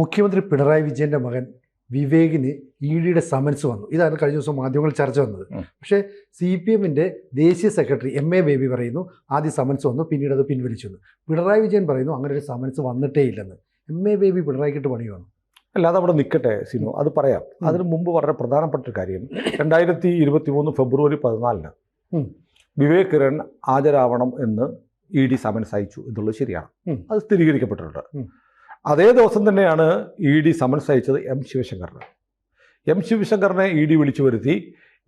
മുഖ്യമന്ത്രി പിണറായി വിജയൻ്റെ മകൻ വിവേകിന് ഇഡിയുടെ സമൻസ് വന്നു. ഇതാണ് കഴിഞ്ഞ ദിവസം മാധ്യമങ്ങൾ ചർച്ച വന്നത്. പക്ഷേ CPM-ന്റെ ദേശീയ സെക്രട്ടറി MA ബേബി പറയുന്നു ആദ്യം സമൻസ് വന്നു, പിന്നീട് അത് പിൻവലിച്ചു. പിണറായി വിജയൻ പറയുന്നു അങ്ങനെ ഒരു സമൻസ് വന്നിട്ടേ ഇല്ലെന്ന്. MA ബേബി പിണറായിക്കിട്ട് പണി വന്നു. അല്ല, അതവിടെ നിൽക്കട്ടെ സിനു, അത് പറയാം. അതിനു മുമ്പ് വളരെ പ്രധാനപ്പെട്ട ഒരു കാര്യം, 2023 ഫെബ്രുവരി 14 വിവേക് കിരൺ ഹാജരാവണം എന്ന് ED സമൻസ് അയച്ചു എന്നുള്ളത് ശരിയാണ്. അത് സ്ഥിരീകരിക്കപ്പെട്ടിട്ടുണ്ട്. അതേ ദിവസം തന്നെയാണ് ED സമൻസ് അയച്ചത് ശിവശങ്കറിന്. ശിവശങ്കറിനെ ED വിളിച്ചു വരുത്തി,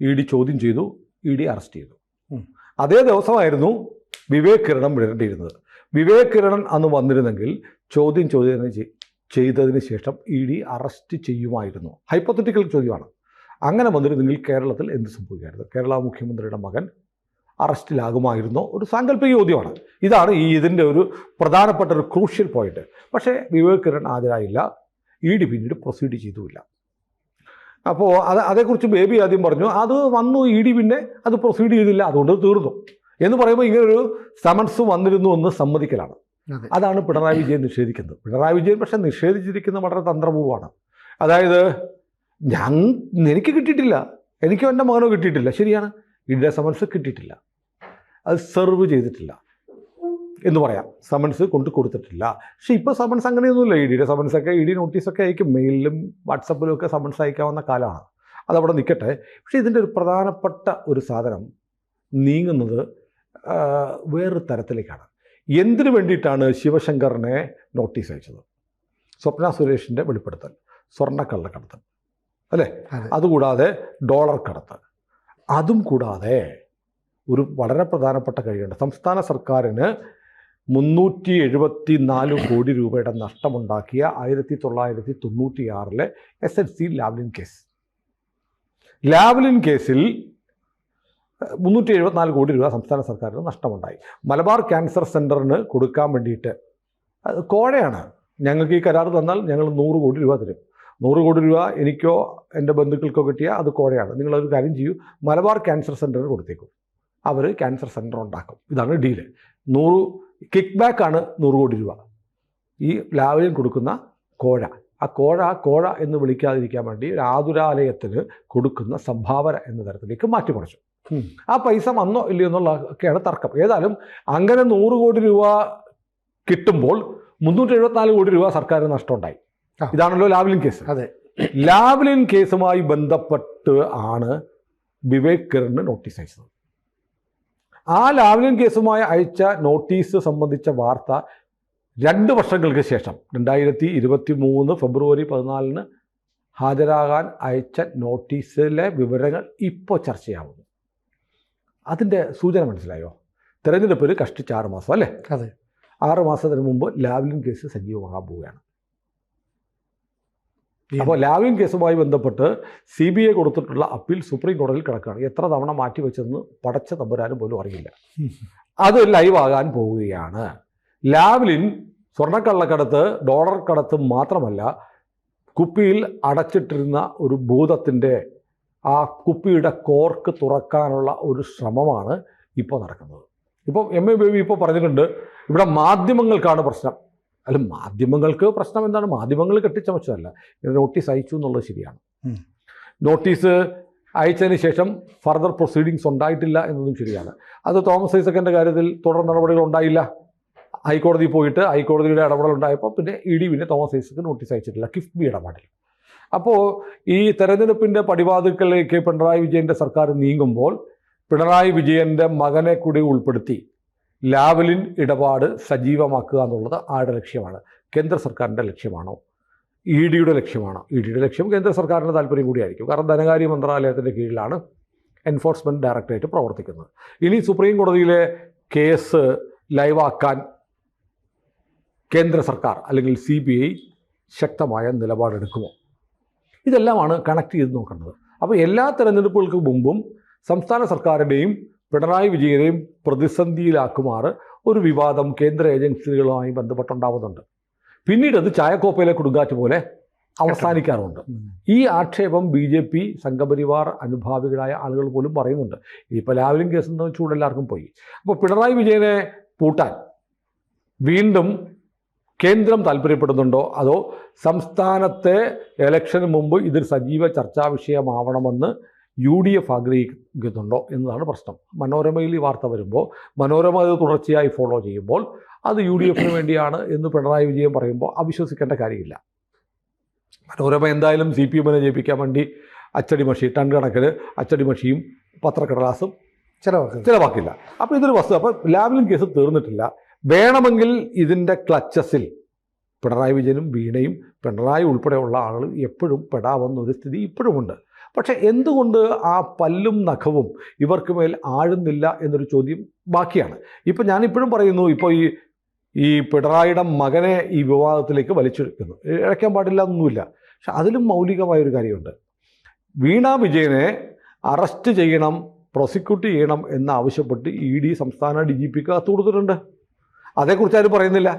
ED ചോദ്യം ചെയ്തു, ED അറസ്റ്റ് ചെയ്തു. അതേ ദിവസമായിരുന്നു വിവേക് കിരണം വിടേണ്ടിയിരുന്നത്. വിവേക് കിരണൻ അന്ന് വന്നിരുന്നെങ്കിൽ ചോദ്യം ചെയ്തതിന് ശേഷം ED അറസ്റ്റ് ചെയ്യുമായിരുന്നു. ഹൈപ്പോത്തറ്റിക്കൽ ചോദ്യമാണ്. അങ്ങനെ വന്നിരുന്നെങ്കിൽ കേരളത്തിൽ എന്ത് സംഭവിക്കായിരുന്നു? കേരള മുഖ്യമന്ത്രിയുടെ മകൻ അറസ്റ്റിലാകുമായിരുന്നോ? ഒരു സാങ്കല്പിക ചോദ്യമാണ്. ഇതാണ് ഇതിൻ്റെ ഒരു പ്രധാനപ്പെട്ട ഒരു ക്രൂഷ്യൽ പോയിന്റ്. പക്ഷേ വിവേക് കിരൺ ഹാജരായില്ല, ED പിന്നീട് പ്രൊസീഡ് ചെയ്തുമില്ല. അപ്പോൾ അതേക്കുറിച്ച് ബേബി ആദ്യം പറഞ്ഞു, അത് വന്നു, ED പിന്നെ അത് പ്രൊസീഡ് ചെയ്തില്ല, അതുകൊണ്ട് തീർന്നു എന്ന് പറയുമ്പോൾ ഇങ്ങനൊരു സമൻസ് വന്നിരുന്നു എന്ന് സമ്മതിക്കലാണ്. അതാണ് പിണറായി വിജയൻ നിഷേധിക്കുന്നത്. പിണറായി വിജയൻ പക്ഷേ നിഷേധിച്ചിരിക്കുന്നത് വളരെ തന്ത്രപൂർവ്വമാണ്. അതായത് എനിക്ക് കിട്ടിയിട്ടില്ല, എനിക്കോ എൻ്റെ മകനോ കിട്ടിയിട്ടില്ല. ശരിയാണ്, ED സമൻസ് കിട്ടിയിട്ടില്ല, അത് സെർവ് ചെയ്തിട്ടില്ല എന്ന് പറയാം. സമൻസ് കൊടുത്തിട്ടില്ല. പക്ഷേ ഇപ്പോൾ സമൻസ് അങ്ങനെയൊന്നുമില്ല. ED സമൻസൊക്കെ, ED നോട്ടീസൊക്കെ അയക്കും, മെയിലിലും വാട്സപ്പിലും ഒക്കെ സമൻസ് അയക്കാവുന്ന കാലമാണ്. അതവിടെ നിൽക്കട്ടെ. പക്ഷേ ഇതിൻ്റെ ഒരു പ്രധാനപ്പെട്ട ഒരു സാധനം നീങ്ങുന്നത് വേറൊരു തരത്തിലേക്കാണ്. എന്തിനു വേണ്ടിയിട്ടാണ് ശിവശങ്കറിനെ നോട്ടീസ് അയച്ചത്? സ്വപ്ന സുരേഷിൻ്റെ വെളിപ്പെടുത്തൽ, സ്വർണ്ണക്കള്ളക്കടത്ത് അല്ലേ, അതുകൂടാതെ ഡോളർ കടത്ത്, അതും കൂടാതെ ഒരു വളരെ പ്രധാനപ്പെട്ട കാര്യമുണ്ട്. സംസ്ഥാന സർക്കാരിന് 374 കോടി രൂപയുടെ നഷ്ടമുണ്ടാക്കിയ 1996 SNC ലാവ്ലിൻ കേസ്. ലാവ്ലിൻ കേസിൽ 374 കോടി രൂപ സംസ്ഥാന സർക്കാരിന് നഷ്ടമുണ്ടായി. മലബാർ ക്യാൻസർ സെൻ്ററിന് കൊടുക്കാൻ വേണ്ടിയിട്ട് കോഴയാണ്. ഞങ്ങൾക്ക് ഈ കരാർ തന്നാൽ ഞങ്ങൾ 100 കോടി രൂപ തരും. 100 കോടി രൂപ എനിക്കോ എൻ്റെ ബന്ധുക്കൾക്കോ കിട്ടിയാൽ അത് കോഴയാണ്. നിങ്ങളൊരു കാര്യം ചെയ്യൂ, മലബാർ ക്യാൻസർ സെൻ്ററിന് കൊടുത്തേക്കും, അവർ ക്യാൻസർ സെൻ്റർ ഉണ്ടാക്കും. ഇതാണ് ഡീല്. 100 കിക്ക് ബാക്കാണ് 100 കോടി രൂപ. ഈ ലാവലിൻ കൊടുക്കുന്ന കോഴ, ആ കോഴ എന്ന് വിളിക്കാതിരിക്കാൻ വേണ്ടി ഒരു ആതുരാലയത്തിന് കൊടുക്കുന്ന സംഭാവന എന്ന തരത്തിലേക്ക് മാറ്റിമറിച്ചു. ആ പൈസ വന്നോ ഇല്ലയോ എന്നുള്ളതൊക്കെയാണ് തർക്കം. ഏതായാലും അങ്ങനെ 100 കോടി രൂപ കിട്ടുമ്പോൾ 374 കോടി രൂപ സർക്കാരിന് നഷ്ടമുണ്ടായി. ഇതാണല്ലോ ലാവ്ലിൻ കേസ്. അതെ, ലാവ്ലിൻ കേസുമായി ബന്ധപ്പെട്ട് ആണ് വിവേക് കിരണിന് നോട്ടീസ് അയച്ചത്. ആ ലാവ്ലിൻ കേസുമായി അയച്ച നോട്ടീസ് സംബന്ധിച്ച വാർത്ത 2 വർഷങ്ങൾക്ക് ശേഷം 2023 ഫെബ്രുവരി 14 ഹാജരാകാൻ അയച്ച നോട്ടീസിലെ വിവരങ്ങൾ ഇപ്പോൾ ചർച്ചയാവുന്നു. അതിൻ്റെ സൂചന മനസ്സിലായോ? തെരഞ്ഞെടുപ്പിൽ കഷ്ടിച്ച് 6 മാസം അല്ലേ? അതെ, 6 മാസത്തിന് മുമ്പ് ലാവ്ലിൻ കേസ് സജീവമാകാൻ പോവുകയാണ്. അപ്പോൾ ലാവ്ലിൻ കേസുമായി ബന്ധപ്പെട്ട് CBI കൊടുത്തിട്ടുള്ള അപ്പീൽ സുപ്രീം കോടതിയിൽ കിടക്കുകയാണ്. എത്ര തവണ മാറ്റിവെച്ചതെന്ന് പടച്ച തമ്പുരാനും പോലും അറിയില്ല. അത് ലൈവാകാൻ പോവുകയാണ്. ലാവ്ലിൻ സ്വർണ്ണക്കള്ളക്കടത്ത്, ഡോളർ കടത്ത് മാത്രമല്ല, കുപ്പിയിൽ അടച്ചിട്ടിരുന്ന ഒരു ഭൂതത്തിൻ്റെ ആ കുപ്പിയുടെ കോർക്ക് തുറക്കാനുള്ള ഒരു ശ്രമമാണ് ഇപ്പോൾ നടക്കുന്നത്. ഇപ്പം MA ബേബി ഇപ്പോൾ പറഞ്ഞിട്ടുണ്ട്, ഇവിടെ മാധ്യമങ്ങൾക്കാണ് പ്രശ്നം. അല്ല, മാധ്യമങ്ങൾക്ക് പ്രശ്നം എന്താണ്? മാധ്യമങ്ങൾ കെട്ടിച്ചമച്ചതല്ല, നോട്ടീസ് അയച്ചു എന്നുള്ളത് ശരിയാണ്. നോട്ടീസ് അയച്ചതിന് ശേഷം ഫർദർ പ്രൊസീഡിങ്സ് ഉണ്ടായിട്ടില്ല എന്നതും ശരിയാണ്. അത് തോമസ് ഐസക്കിൻ്റെ കാര്യത്തിൽ തുടർ നടപടികൾ ഉണ്ടായില്ല. ഹൈക്കോടതി പോയിട്ട് ഹൈക്കോടതിയുടെ ഇടപെടൽ ഉണ്ടായപ്പോൾ പിന്നെ ED പിന്നെ തോമസ് ഐസക്ക് നോട്ടീസ് അയച്ചിട്ടില്ല കിഫ്ബി ഇടപാടിൽ. അപ്പോൾ ഈ തെരഞ്ഞെടുപ്പിൻ്റെ പടിവാതിൽക്കലേക്ക് പിണറായി വിജയൻ്റെ സർക്കാർ നീങ്ങുമ്പോൾ പിണറായി വിജയൻ്റെ മകനെ കൂടി ഉൾപ്പെടുത്തി ലാവ്ലിൻ ഇടപാട് സജീവമാക്കുക എന്നുള്ളത് ആരുടെ ലക്ഷ്യമാണ്? കേന്ദ്ര സർക്കാരിൻ്റെ ലക്ഷ്യമാണോ? EDയുടെ ലക്ഷ്യമാണോ? EDയുടെ ലക്ഷ്യം കേന്ദ്ര സർക്കാരിൻ്റെ താല്പര്യം കൂടിയായിരിക്കും. കാരണം ധനകാര്യ മന്ത്രാലയത്തിൻ്റെ കീഴിലാണ് എൻഫോഴ്സ്മെൻറ്റ് ഡയറക്ടറേറ്റ് പ്രവർത്തിക്കുന്നത്. ഇനി സുപ്രീം കോടതിയിലെ കേസ് ലൈവാക്കാൻ കേന്ദ്ര സർക്കാർ അല്ലെങ്കിൽ CBI ശക്തമായ നിലപാടെടുക്കുമോ? ഇതെല്ലാമാണ് കണക്ട് ചെയ്ത് നോക്കേണ്ടത്. അപ്പോൾ എല്ലാ തെരഞ്ഞെടുപ്പുകൾക്ക് മുമ്പും സംസ്ഥാന സർക്കാരിൻ്റെയും പിണറായി വിജയനെയും പ്രതിസന്ധിയിലാക്കുമാറ് ഒരു വിവാദം കേന്ദ്ര ഏജൻസികളുമായി ബന്ധപ്പെട്ടുണ്ടാവുന്നുണ്ട്. പിന്നീട് അത് ചായക്കോപ്പയിലെ കൊടുങ്കാറ്റ് പോലെ അവസാനിക്കാറുണ്ട്. ഈ ആക്ഷേപം BJP സംഘപരിവാർ അനുഭാവികളായ ആളുകൾ പോലും പറയുന്നുണ്ട്. ഇപ്പോൾ ലാവ്ലിൻ കേസ് ചൂടെല്ലാവർക്കും പോയി. അപ്പോൾ പിണറായി വിജയനെ പൂട്ടാൻ വീണ്ടും കേന്ദ്രം താല്പര്യപ്പെടുന്നുണ്ടോ അതോ സംസ്ഥാനത്തെ ഇലക്ഷന് മുമ്പ് ഇതൊരു സജീവ ചർച്ചാ വിഷയമാവണമെന്ന് UDF ആഗ്രഹിക്കുന്നുണ്ടോ എന്നതാണ് പ്രശ്നം. മനോരമയിൽ ഈ വാർത്ത വരുമ്പോൾ മനോരമ ഇത് തുടർച്ചയായി ഫോളോ ചെയ്യുമ്പോൾ അത് UDFന് വേണ്ടിയാണ് എന്ന് പിണറായി വിജയൻ പറയുമ്പോൾ അവിശ്വസിക്കേണ്ട കാര്യമില്ല. മനോരമ എന്തായാലും CPMനെ ജയിപ്പിക്കാൻ വേണ്ടി അച്ചടി മഷി ടൺ കണക്കിന് അച്ചടി മഷിയും പത്രക്കടലാസും ചിലവാക്കില്ല. അപ്പോൾ ഇതൊരു വസ്തു. അപ്പോൾ ലാവ്ലിൻ കേസ് തീർന്നിട്ടില്ല. വേണമെങ്കിൽ ഇതിൻ്റെ ക്ലച്ചസിൽ പിണറായി വിജയനും വീണയും പിണറായി ഉൾപ്പെടെയുള്ള ആളുകൾ എപ്പോഴും പെടാവുന്നൊരു സ്ഥിതി ഇപ്പോഴുമുണ്ട്. പക്ഷേ എന്തുകൊണ്ട് ആ പല്ലും നഖവും ഇവർക്ക് മേൽ ആഴുന്നില്ല എന്നൊരു ചോദ്യം ബാക്കിയാണ്. ഇപ്പം ഞാനിപ്പോഴും പറയുന്നു, ഇപ്പോൾ ഈ പിണറായിയുടെ മകനെ ഈ വിവാദത്തിലേക്ക് വലിച്ചെടുക്കുന്നു. ഇഴയ്ക്കാൻ പാടില്ല എന്നൊന്നുമില്ല. പക്ഷെ അതിലും മൗലികമായൊരു കാര്യമുണ്ട്. വീണ വിജയനെ അറസ്റ്റ് ചെയ്യണം, പ്രോസിക്യൂട്ട് ചെയ്യണം എന്നാവശ്യപ്പെട്ട് ED സംസ്ഥാന DGPക്ക് കത്ത് കൊടുത്തിട്ടുണ്ട്. അതേക്കുറിച്ച് ആരും പറയുന്നില്ല.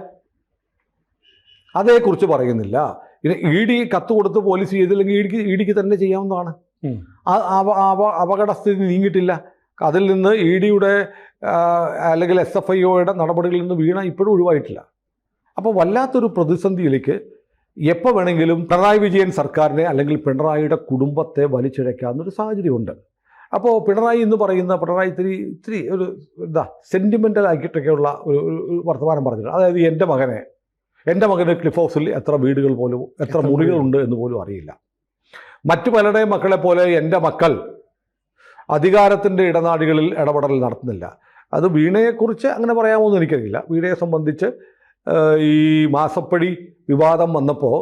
പിന്നെ ED കത്ത് കൊടുത്ത് പോലീസ് ചെയ്തില്ലെങ്കിൽ EDക്ക് തന്നെ ചെയ്യാവുന്നതാണ്. അപകടസ്ഥിതി നീങ്ങിയിട്ടില്ല. അതിൽ നിന്ന് EDയുടെ അല്ലെങ്കിൽ SFIOയുടെ നടപടികളിൽ നിന്ന് വീണ ഇപ്പോഴും ഒഴിവായിട്ടില്ല. അപ്പോൾ വല്ലാത്തൊരു പ്രതിസന്ധിയിലേക്ക് എപ്പോൾ വേണമെങ്കിലും പിണറായി വിജയൻ സർക്കാരിനെ അല്ലെങ്കിൽ പിണറായിയുടെ കുടുംബത്തെ വലിച്ചിഴയ്ക്കാവുന്നൊരു സാഹചര്യമുണ്ട്. അപ്പോൾ പിണറായി എന്ന് പറയുന്ന പിണറായി ഇത്തിരി ഒരു സെൻറ്റിമെൻ്റൽ ആക്കിയിട്ടൊക്കെയുള്ള ഒരു വർത്തമാനം പറഞ്ഞിട്ടുണ്ട്. അതായത് എൻ്റെ മകന് ക്ലിഫ് ഹൗസിൽ എത്ര വീടുകൾ പോലും എത്ര മുറികളുണ്ട് എന്ന് പോലും അറിയില്ല. മറ്റു പലരുടെയും മക്കളെ പോലെ എൻ്റെ മക്കൾ അധികാരത്തിൻ്റെ ഇടനാഴികളിൽ ഇടപെടൽ നടത്തുന്നില്ല. അത് വീണയെക്കുറിച്ച് അങ്ങനെ പറയാമോന്ന് എനിക്കറിയില്ല. വീണയെ സംബന്ധിച്ച് ഈ മാസപ്പടി വിവാദം വന്നപ്പോൾ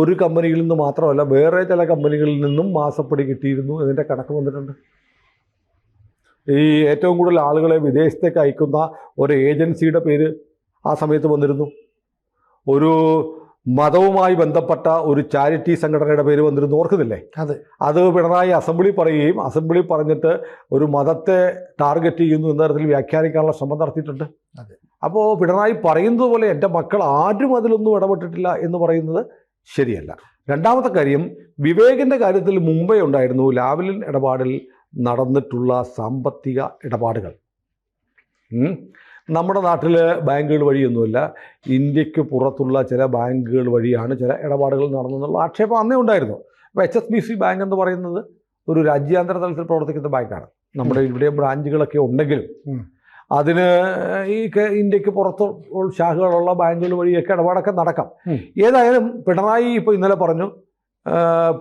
ഒരു കമ്പനിയിൽ നിന്ന് മാത്രമല്ല വേറെ ചില കമ്പനികളിൽ നിന്നും മാസപ്പടി കിട്ടിയിരുന്നു എന്നതിൻ്റെ കണക്ക് വന്നിട്ടുണ്ട്. ഈ ഏറ്റവും കൂടുതൽ ആളുകളെ വിദേശത്തേക്ക് അയക്കുന്ന ഒരു ഏജൻസിയുടെ പേര് ആ സമയത്ത് വന്നിരുന്നു. ഒരു മതവുമായി ബന്ധപ്പെട്ട ഒരു ചാരിറ്റി സംഘടനയുടെ പേര് വന്നിരുന്നു, ഓർക്കുന്നില്ലേ? അത് പിണറായി അസംബ്ലി പറയുകയും അസംബ്ലി പറഞ്ഞിട്ട് ഒരു മതത്തെ ടാർഗറ്റ് ചെയ്യുന്നു എന്ന തരത്തിൽ വ്യാഖ്യാനിക്കാനുള്ള ശ്രമം നടത്തിയിട്ടുണ്ട്. അപ്പോൾ പിണറായി പറയുന്നത് പോലെ എൻ്റെ മക്കൾ ആരും അതിലൊന്നും ഇടപെട്ടിട്ടില്ല എന്ന് പറയുന്നത് ശരിയല്ല. രണ്ടാമത്തെ കാര്യം, വിവേകിൻ്റെ കാര്യത്തിൽ മുമ്പേ ഉണ്ടായിരുന്നു ലാവ്ലിൻ ഇടപാടിൽ നടന്നിട്ടുള്ള സാമ്പത്തിക ഇടപാടുകൾ. നമ്മുടെ നാട്ടിൽ ബാങ്കുകൾ വഴിയൊന്നുമില്ല, ഇന്ത്യക്ക് പുറത്തുള്ള ചില ബാങ്കുകൾ വഴിയാണ് ചില ഇടപാടുകൾ നടന്നെന്നുള്ള ആക്ഷേപം അന്നേ ഉണ്ടായിരുന്നു. അപ്പോൾ HSBC ബാങ്ക് എന്ന് പറയുന്നത് ഒരു രാജ്യാന്തര തലത്തിൽ പ്രവർത്തിക്കുന്ന ബാങ്കാണ്. നമ്മുടെ ഇവിടെ ബ്രാഞ്ചുകളൊക്കെ ഉണ്ടെങ്കിലും അതിന് ഈ ഇന്ത്യക്ക് പുറത്ത് ശാഖകളുള്ള ബാങ്കുകൾ വഴിയൊക്കെ ഇടപാടൊക്കെ നടക്കാം. ഏതായാലും പിണറായി ഇപ്പോൾ ഇന്നലെ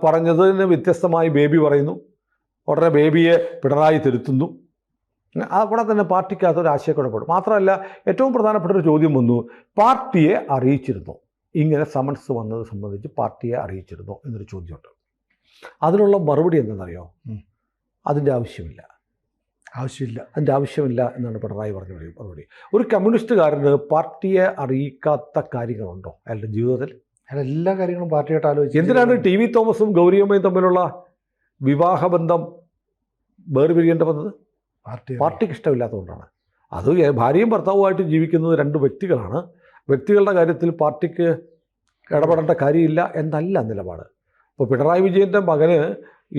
പറഞ്ഞതിന് വ്യത്യസ്തമായി ബേബി പറയുന്നു. ഉടനെ ബേബിയെ പിണറായി തിരുത്തുന്നു. അവിടെ തന്നെ പാർട്ടിക്കകത്തൊരു ആശയക്കുഴപ്പമുണ്ട്. മാത്രമല്ല, ഏറ്റവും പ്രധാനപ്പെട്ട ഒരു ചോദ്യം വന്നു, പാർട്ടിയെ അറിയിച്ചിരുന്നോ? ഇങ്ങനെ സമൻസ് വന്നത് സംബന്ധിച്ച് പാർട്ടിയെ അറിയിച്ചിരുന്നോ എന്നൊരു ചോദ്യമുണ്ട്. അതിനുള്ള മറുപടി എന്താണെന്നറിയോ? അതിൻ്റെ ആവശ്യമില്ല എന്നാണ് പിണറായി പറഞ്ഞ മറുപടി. ഒരു കമ്മ്യൂണിസ്റ്റുകാരന് പാർട്ടിയെ അറിയിക്കാത്ത കാര്യങ്ങളുണ്ടോ അയാളുടെ ജീവിതത്തിൽ? എല്ലാ കാര്യങ്ങളും പാർട്ടിയായിട്ട് ആലോചിച്ച് എന്തിനാണ് TV തോമസും ഗൗരിയമ്മയും തമ്മിലുള്ള വിവാഹബന്ധം വേർപിരിയേണ്ടി വന്നത്? പാർട്ടിക്ക് ഇഷ്ടമില്ലാത്തതുകൊണ്ടാണ്. അത് ഭാര്യയും ഭർത്താവുമായിട്ട് ജീവിക്കുന്നത് രണ്ട് വ്യക്തികളാണ്. വ്യക്തികളുടെ കാര്യത്തിൽ പാർട്ടിക്ക് ഇടപെടേണ്ട കാര്യമില്ല എന്നല്ല നിലപാട്. ഇപ്പോൾ പിണറായി വിജയൻ്റെ മകന്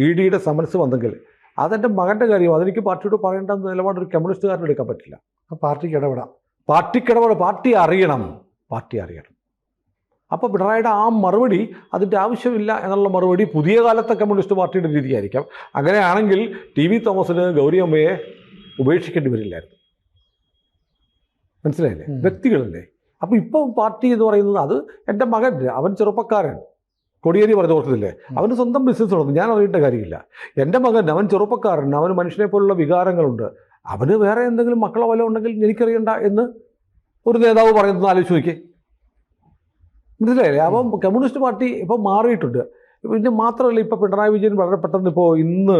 EDയുടെ സമൻസ് വന്നെങ്കിൽ അതെൻ്റെ മകൻ്റെ കാര്യം, അതെനിക്ക് പാർട്ടിയോട് പറയേണ്ട നിലപാട് ഒരു കമ്മ്യൂണിസ്റ്റുകാരന് എടുക്കാൻ പറ്റില്ല. പാർട്ടിക്ക് ഇടപെടാം, പാർട്ടി അറിയണം. അപ്പോൾ പിണറായിയുടെ ആ മറുപടി അതിൻ്റെ ആവശ്യമില്ല എന്നുള്ള മറുപടി പുതിയ കാലത്തെ കമ്മ്യൂണിസ്റ്റ് പാർട്ടിയുടെ രീതിയായിരിക്കാം. അങ്ങനെയാണെങ്കിൽ TV തോമസിന് ഗൗരിയമ്മയെ ഉപേക്ഷിക്കേണ്ടി വരില്ലായിരുന്നു. മനസ്സിലായില്ലേ? വ്യക്തികളല്ലേ. അപ്പോൾ ഇപ്പം പാർട്ടി എന്ന് പറയുന്നത് അത് എൻ്റെ മകൻ, അവൻ ചെറുപ്പക്കാരൻ, കൊടിയേരി പറഞ്ഞു ഓർക്കുന്നില്ലേ, അവന് സ്വന്തം ബിസിനസ് തുടങ്ങും, ഞാൻ അറിയേണ്ട കാര്യമില്ല. എൻ്റെ മകൻ, അവൻ ചെറുപ്പക്കാരൻ, അവന് മനുഷ്യനെ പോലുള്ള വികാരങ്ങളുണ്ട്, അവന് വേറെ എന്തെങ്കിലും മക്കളോ വല്ല ഉണ്ടെങ്കിൽ എനിക്കറിയണ്ട എന്ന് ഒരു നേതാവ് പറയുന്നത് ആലോചിച്ച് നോക്കിയേ. മനസ്സിലായില്ലേ? അപ്പം കമ്മ്യൂണിസ്റ്റ് പാർട്ടി ഇപ്പം മാറിയിട്ടുണ്ട്. പിന്നെ മാത്രമല്ല, ഇപ്പോൾ പിണറായി വിജയൻ വളരെ പെട്ടെന്ന് ഇന്ന്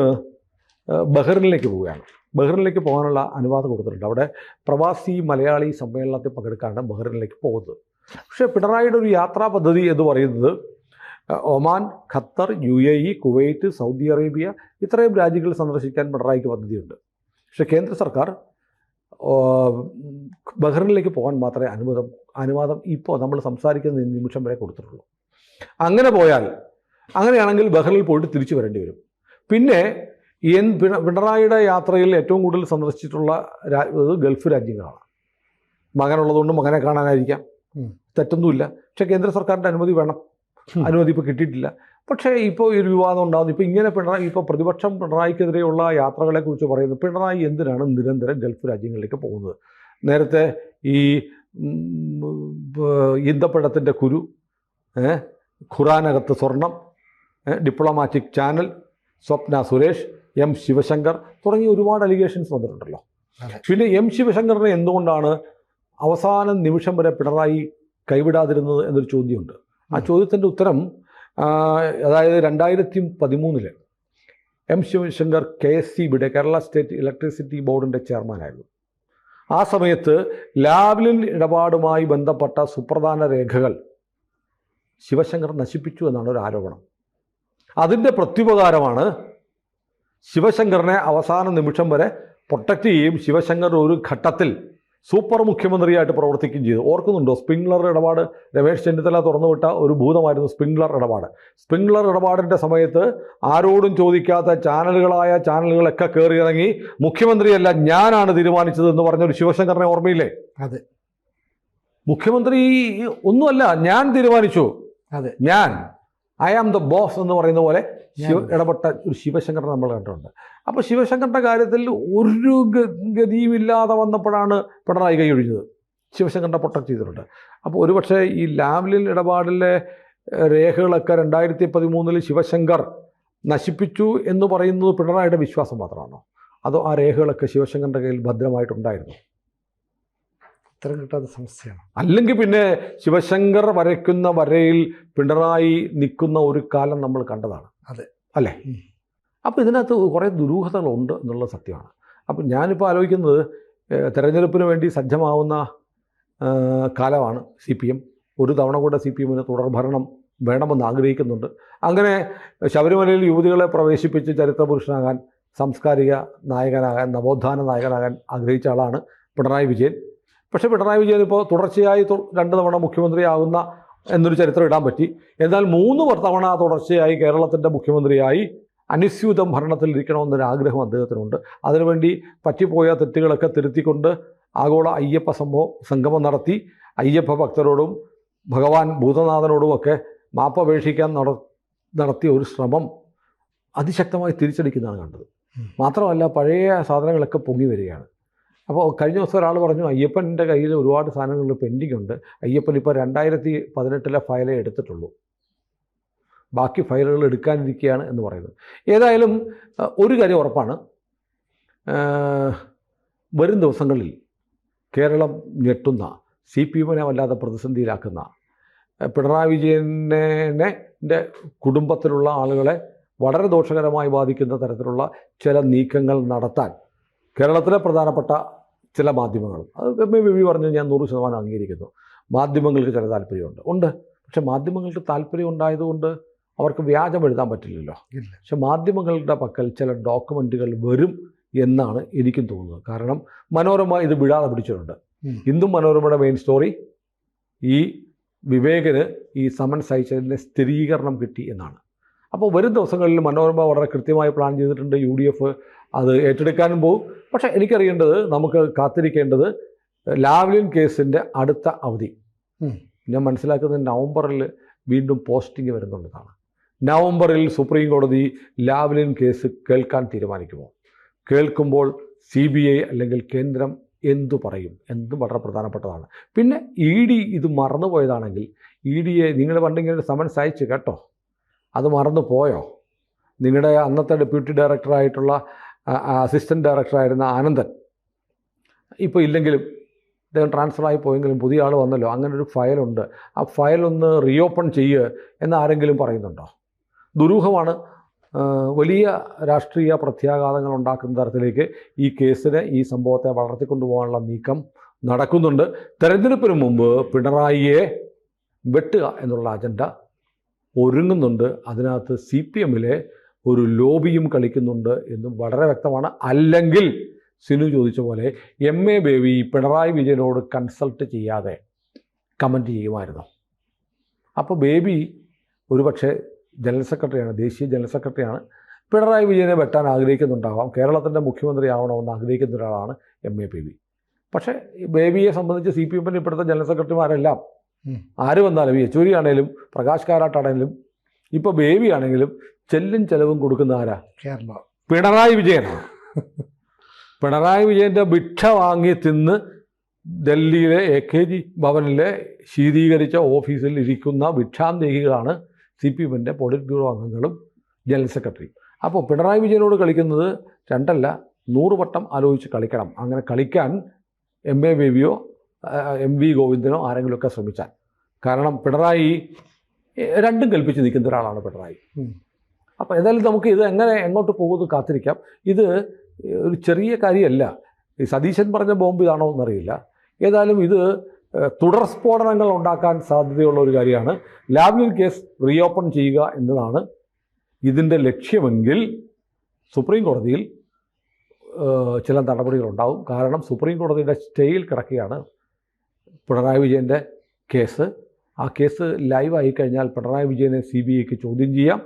ബഹ്റിനിലേക്ക് പോവുകയാണ്. ബഹ്റിനിലേക്ക് പോകാനുള്ള അനുവാദം കൊടുത്തിട്ടുണ്ട്. അവിടെ പ്രവാസി മലയാളി സമ്മേളനത്തിൽ പങ്കെടുക്കാനാണ് ബഹ്റിനിലേക്ക് പോകുന്നത്. പക്ഷേ പിണറായിയുടെ ഒരു യാത്രാ പദ്ധതി എന്ന് പറയുന്നത് Oman, Qatar, UAE, Kuwait, Saudi Arabia ഇത്രയും രാജ്യങ്ങൾ സന്ദർശിക്കാൻ പിണറായിക്ക് പദ്ധതിയുണ്ട്. പക്ഷേ കേന്ദ്ര സർക്കാർ ബഹ്റിനിലേക്ക് പോകാൻ മാത്രമേ അനുവാദം ഇപ്പോൾ നമ്മൾ സംസാരിക്കുന്ന നിമിഷം വരെ കൊടുത്തിട്ടുള്ളൂ. അങ്ങനെയാണെങ്കിൽ ബഹ്റിനിൽ പോയിട്ട് തിരിച്ചു വരേണ്ടി വരും. പിന്നെ പിണറായിയുടെ യാത്രയിൽ ഏറ്റവും കൂടുതൽ സന്ദർശിച്ചിട്ടുള്ള ഗൾഫ് രാജ്യങ്ങളാണ്. മകനുള്ളതുകൊണ്ട് മകനെ കാണാനായിരിക്കാം, തെറ്റൊന്നുമില്ല. പക്ഷേ കേന്ദ്ര സർക്കാരിൻ്റെ അനുമതി വേണം. അനുമതി ഇപ്പോൾ കിട്ടിയിട്ടില്ല. പക്ഷേ ഇപ്പോൾ ഈ ഒരു വിവാദം ഉണ്ടാകുന്നു. ഇപ്പോൾ ഇങ്ങനെ പ്രതിപക്ഷം പിണറായിക്കെതിരെയുള്ള യാത്രകളെക്കുറിച്ച് പറയുന്നു. പിണറായി എന്തിനാണ് നിരന്തരം ഗൾഫ് രാജ്യങ്ങളിലേക്ക് പോകുന്നത്? നേരത്തെ ഈ ഈന്തപ്പഴത്തിൻ്റെ കുരു, ഖുറാനകത്ത് സ്വർണം, diplomatic channel, Swapna Suresh, M Sivasankar തുടങ്ങിയ ഒരുപാട് അലിഗേഷൻസ് വന്നിട്ടുണ്ടല്ലോ. പിന്നെ എം ശിവശങ്കറിനെ എന്തുകൊണ്ടാണ് അവസാന നിമിഷം വരെ പിണറായി കൈവിടാതിരുന്നത് എന്നൊരു ചോദ്യമുണ്ട്. ആ ചോദ്യത്തിൻ്റെ ഉത്തരം, അതായത് 2013 എം ശിവശങ്കർ KSCBയുടെ കേരള സ്റ്റേറ്റ് ഇലക്ട്രിസിറ്റി ബോർഡിൻ്റെ ചെയർമാനായിരുന്നു. ആ സമയത്ത് ലാവ്ലിൻ ഇടപാടുമായി ബന്ധപ്പെട്ട സുപ്രധാന രേഖകൾ ശിവശങ്കർ നശിപ്പിച്ചു എന്നാണ് ഒരു ആരോപണം. അതിൻ്റെ പ്രത്യുപകാരമാണ് ശിവശങ്കറിനെ അവസാന നിമിഷം വരെ പ്രൊട്ടക്റ്റ് ചെയ്യുകയും ശിവശങ്കർ ഒരു ഘട്ടത്തിൽ സൂപ്പർ മുഖ്യമന്ത്രിയായിട്ട് പ്രവർത്തിക്കുകയും ചെയ്തു. ഓർക്കുന്നുണ്ടോ? സ്പ്രിംഗ്ലർ ഇടപാട് രമേശ് ചെന്നിത്തല തുറന്നുവിട്ട ഒരു ഭൂതമായിരുന്നു സ്പ്രിംഗ്ലർ ഇടപാട്. സ്പ്രിംഗ്ലർ ഇടപാടിൻ്റെ സമയത്ത് ആരോടും ചോദിക്കാത്ത ചാനലുകളൊക്കെ കയറിയിറങ്ങി മുഖ്യമന്ത്രിയല്ല ഞാനാണ് തീരുമാനിച്ചത് എന്ന് പറഞ്ഞൊരു ശിവശങ്കറിനെ ഓർമ്മയില്ലേ? അതെ. മുഖ്യമന്ത്രി ഒന്നുമല്ല, ഞാൻ തീരുമാനിച്ചു, അതെ, ഐ ആം ദ ബോസ് എന്ന് പറയുന്ന പോലെ ഇടപെട്ട ഒരു ശിവശങ്കറിനെ നമ്മൾ കണ്ടിട്ടുണ്ട്. അപ്പോൾ ശിവശങ്കറിൻ്റെ കാര്യത്തിൽ ഒരു ഗതിയുമില്ലാതെ വന്നപ്പോഴാണ് പിണറായി കൈയൊഴിഞ്ഞത്. ശിവശങ്കറിനെ പ്രൊട്ടക്ട് ചെയ്തിട്ടുണ്ട്. അപ്പോൾ ഒരുപക്ഷെ ഈ ലാവ്ലിൻ ഇടപാടിലെ രേഖകളൊക്കെ 2013 ശിവശങ്കർ നശിപ്പിച്ചു എന്ന് പറയുന്നത് പിണറായിയുടെ വിശ്വാസം മാത്രമാണോ? അതോ ആ രേഖകളൊക്കെ ശിവശങ്കറിൻ്റെ കയ്യിൽ ഭദ്രമായിട്ടുണ്ടായിരുന്നു? ഉത്തരം കിട്ടാത്ത സമസ്യയാണ്. അല്ലെങ്കിൽ പിന്നെ ശിവശങ്കർ വരയ്ക്കുന്ന വരയിൽ പിണറായി നിൽക്കുന്ന ഒരു കാലം നമ്മൾ കണ്ടതാണ്. അതെ, അല്ലേ? അപ്പോൾ ഇതിനകത്ത് കുറേ ദുരൂഹതകളുണ്ട് എന്നുള്ളത് സത്യമാണ്. അപ്പം ഞാനിപ്പോൾ ആലോചിക്കുന്നത്, തെരഞ്ഞെടുപ്പിന് വേണ്ടി സജ്ജമാവുന്ന കാലമാണ് CPM. ഒരു തവണ കൂടെ CPMന് തുടർഭരണം വേണമെന്ന് ആഗ്രഹിക്കുന്നുണ്ട്. അങ്ങനെ ശബരിമലയിൽ യുവതികളെ പ്രവേശിപ്പിച്ച് ചരിത്രപുരുഷനാകാൻ, സാംസ്കാരിക നായകനാകാൻ, നവോത്ഥാന നായകനാകാൻ ആഗ്രഹിച്ച ആളാണ് പിണറായി വിജയൻ. പക്ഷേ പിണറായി വിജയൻ ഇപ്പോൾ തുടർച്ചയായി 2 തവണ മുഖ്യമന്ത്രിയാകുന്ന എന്നൊരു ചരിത്രം ഇടാൻ പറ്റി. എന്നാൽ 3 തവണ തുടർച്ചയായി കേരളത്തിൻ്റെ മുഖ്യമന്ത്രിയായി അനുസ്യൂതം ഭരണത്തിലിരിക്കണമെന്നൊരു ആഗ്രഹം അദ്ദേഹത്തിനുണ്ട്. അതിനുവേണ്ടി പറ്റിപ്പോയ തെറ്റുകളൊക്കെ തിരുത്തിക്കൊണ്ട് ആഗോള അയ്യപ്പ സംഗമം നടത്തി അയ്യപ്പ ഭക്തരോടും ഭഗവാൻ ഭൂതനാഥനോടുമൊക്കെ മാപ്പപേക്ഷിക്കാൻ നടത്തിയ ഒരു ശ്രമം അതിശക്തമായി തിരിച്ചടിക്കുന്നതാണ് കണ്ടത്. മാത്രമല്ല, പഴയ സാധനങ്ങളൊക്കെ പൊങ്ങി വരികയാണ്. അപ്പോൾ കഴിഞ്ഞ ദിവസം ഒരാൾ പറഞ്ഞു, അയ്യപ്പൻ്റെ കയ്യിൽ ഒരുപാട് സാധനങ്ങൾ പെൻഡിങ് ഉണ്ട്. അയ്യപ്പൻ ഇപ്പോൾ 2018 ഫയലേ എടുത്തിട്ടുള്ളൂ, ബാക്കി ഫയലുകൾ എടുക്കാനിരിക്കുകയാണ് എന്ന് പറയുന്നത്. ഏതായാലും ഒരു കാര്യം ഉറപ്പാണ്, വരും ദിവസങ്ങളിൽ കേരളം ഞെട്ടുന്ന, CPMനെ വല്ലാതെ പ്രതിസന്ധിയിലാക്കുന്ന, പിണറായി വിജയനെ കുടുംബത്തിലുള്ള ആളുകളെ വളരെ ദോഷകരമായി ബാധിക്കുന്ന തരത്തിലുള്ള ചില നീക്കങ്ങൾ നടത്താൻ കേരളത്തിലെ പ്രധാനപ്പെട്ട ചില മാധ്യമങ്ങളും, അത് MA പറഞ്ഞു ഞാൻ 100% അംഗീകരിക്കുന്നു, മാധ്യമങ്ങൾക്ക് ചില താല്പര്യമുണ്ട്. പക്ഷെ മാധ്യമങ്ങൾക്ക് താല്പര്യം ഉണ്ടായതുകൊണ്ട് അവർക്ക് വ്യാജം എഴുതാൻ പറ്റില്ലല്ലോ. പക്ഷെ മാധ്യമങ്ങളുടെ പക്കൽ ചില ഡോക്യുമെൻറ്റുകൾ വരും എന്നാണ് എനിക്കും തോന്നുന്നത്. കാരണം മനോരമ ഇത് വിടാതെ പിടിച്ചിട്ടുണ്ട്. ഇന്നും മനോരമയുടെ മെയിൻ സ്റ്റോറി ഈ വിവേകിന് ഈ സമൻസ് അയച്ചതിൻ്റെ സ്ഥിരീകരണം കിട്ടി എന്നാണ്. അപ്പോൾ വരും ദിവസങ്ങളിൽ മനോരമ വളരെ കൃത്യമായി പ്ലാൻ ചെയ്തിട്ടുണ്ട്. UDF അത് ഏറ്റെടുക്കാനും പോകും. പക്ഷേ എനിക്കറിയേണ്ടത്, നമുക്ക് കാത്തിരിക്കേണ്ടത് ലാവ്ലിൻ കേസിൻ്റെ അടുത്ത അവധി. ഞാൻ മനസ്സിലാക്കുന്നത് നവംബറിൽ വീണ്ടും പോസ്റ്റിംഗ് വരുന്നുണ്ടെന്നാണ്. നവംബറിൽ സുപ്രീം കോടതി ലാവ്ലിൻ കേസ് കേൾക്കാൻ തീരുമാനിക്കുമോ? കേൾക്കുമ്പോൾ CBI അല്ലെങ്കിൽ കേന്ദ്രം എന്തു പറയും? എന്തും വളരെ പ്രധാനപ്പെട്ടതാണ്. പിന്നെ ED ഇത് മറന്നുപോയതാണെങ്കിൽ, EDയെ നിങ്ങൾ പണ്ടിങ്ങനെ സമൻസ് അയച്ചു കേട്ടോ, അത് മറന്നു പോയോ? നിങ്ങളുടെ അന്നത്തെ ഡെപ്യൂട്ടി ഡയറക്ടറായിട്ടുള്ള അസിസ്റ്റൻറ്റ് ഡയറക്ടറായിരുന്ന ആനന്ദൻ ഇപ്പോൾ ഇല്ലെങ്കിലും, അദ്ദേഹം ട്രാൻസ്ഫറായി പോയെങ്കിലും പുതിയ ആൾ വന്നല്ലോ, അങ്ങനൊരു ഫയലുണ്ട്, ആ ഫയലൊന്ന് റീഓപ്പൺ ചെയ്യുക എന്ന് ആരെങ്കിലും പറയുന്നുണ്ടോ? ദുരൂഹമാണ്. വലിയ രാഷ്ട്രീയ പ്രത്യാഘാതങ്ങൾ ഉണ്ടാക്കുന്ന തരത്തിലേക്ക് ഈ കേസിനെ, ഈ സംഭവത്തെ വളർത്തിക്കൊണ്ടുപോകാനുള്ള നീക്കം നടക്കുന്നുണ്ട്. തെരഞ്ഞെടുപ്പിന് മുമ്പ് പിണറായിയെ വെട്ടുക എന്നുള്ള അജണ്ട ഒരുങ്ങുന്നുണ്ട്. അതിനകത്ത് CPMലെ ഒരു ലോബിയും കളിക്കുന്നുണ്ട് എന്നും വളരെ വ്യക്തമാണ്. അല്ലെങ്കിൽ സിനു ചോദിച്ച പോലെ MA ബേബി പിണറായി വിജയനോട് കൺസൾട്ട് ചെയ്യാതെ കമൻറ്റ് ചെയ്യുമായിരുന്നു. അപ്പോൾ ബേബി ഒരുപക്ഷെ ജനറൽ സെക്രട്ടറിയാണ്, ദേശീയ ജനറൽ സെക്രട്ടറിയാണ്. പിണറായി വിജയനെ വെട്ടാൻ ആഗ്രഹിക്കുന്നുണ്ടാവാം. കേരളത്തിൻ്റെ മുഖ്യമന്ത്രി ആവണമെന്ന് ആഗ്രഹിക്കുന്ന ഒരാളാണ് MA ബേബി. പക്ഷേ ബേബിയെ സംബന്ധിച്ച് CPMന് ഇപ്പോഴത്തെ ജനറൽ സെക്രട്ടറിമാരെല്ലാം ആര് വന്നാലും യെച്ചൂരി ആണെങ്കിലും പ്രകാശ് കാരാട്ടാണെങ്കിലും ഇപ്പോൾ ബേബി ആണെങ്കിലും ചെല്ലും ചെലവും കൊടുക്കുന്ന ആരാ? കേരള പിണറായി വിജയനാണ്. പിണറായി വിജയൻ്റെ ഭിക്ഷ വാങ്ങി തിന്ന് ഡൽഹിയിലെ AKG ഭവനിലെ ശീതീകരിച്ച ഓഫീസിൽ ഇരിക്കുന്ന ഭിക്ഷാന്തേഹികളാണ് CPM-ൻ്റെ പോളിറ്റ് ബ്യൂറോ അംഗങ്ങളും ജനറൽ സെക്രട്ടറി. അപ്പോൾ പിണറായി വിജയനോട് കളിക്കുന്നത് 2 അല്ല 100 വട്ടം ആലോചിച്ച് കളിക്കണം. അങ്ങനെ കളിക്കാൻ MA ബേബിയോ MV ഗോവിന്ദനോ ആരെങ്കിലുമൊക്കെ ശ്രമിച്ചാൽ. കാരണം പിണറായി രണ്ടും കൽപ്പിച്ച് നിൽക്കുന്ന ഒരാളാണ് പിണറായി. അപ്പോൾ ഏതായാലും നമുക്ക് ഇത് എങ്ങോട്ട് പോകുമെന്ന് കാത്തിരിക്കാം. ഇത് ഒരു ചെറിയ കാര്യമല്ല. ഈ സതീശൻ പറഞ്ഞ ബോംബ് ഇതാണോ എന്നറിയില്ല. ഏതായാലും ഇത് തുടർ സ്ഫോടനങ്ങൾ ഉണ്ടാക്കാൻ സാധ്യതയുള്ള ഒരു കാര്യമാണ്. ലാവ്ലിൻ കേസ് റീഓപ്പൺ ചെയ്യുക എന്നതാണ് ഇതിൻ്റെ ലക്ഷ്യമെങ്കിൽ സുപ്രീം കോടതിയിൽ ചില നടപടികളുണ്ടാവും. കാരണം സുപ്രീം കോടതിയുടെ സ്റ്റേയിൽ കിടക്കുകയാണ് പിണറായി വിജയൻ്റെ കേസ്. ആ കേസ് ലൈവായി കഴിഞ്ഞാൽ പിണറായി വിജയനെ CBIക്ക് ചോദ്യം ചെയ്യാം,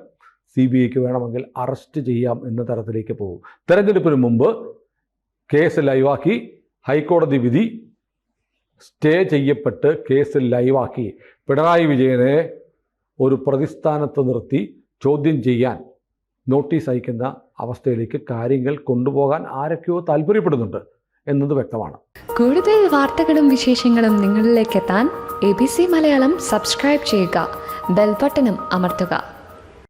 CBIക്ക് വേണമെങ്കിൽ അറസ്റ്റ് ചെയ്യാം എന്ന തരത്തിലേക്ക് പോകും. തെരഞ്ഞെടുപ്പിന് മുമ്പ് കേസ് ലൈവാക്കി ഹൈക്കോടതി വിധി സ്റ്റേ ചെയ്യപ്പെട്ട് കേസ് ലൈവാക്കി പിണറായി വിജയനെ ഒരു പ്രതിസ്ഥാനത്ത് നിർത്തി ചോദ്യം ചെയ്യാൻ നോട്ടീസ് അയക്കുന്ന അവസ്ഥയിലേക്ക് കാര്യങ്ങൾ കൊണ്ടുപോകാൻ ആരൊക്കെയോ താല്പര്യപ്പെടുന്നുണ്ട് എന്നത് വ്യക്തമാണ്. കൂടുതൽ വാർത്തകളും വിശേഷങ്ങളും നിങ്ങളിലേക്ക് എത്താൻ ABC മലയാളം സബ്സ്ക്രൈബ് ചെയ്യുക, ബെൽ ബട്ടണും അമർത്തുക.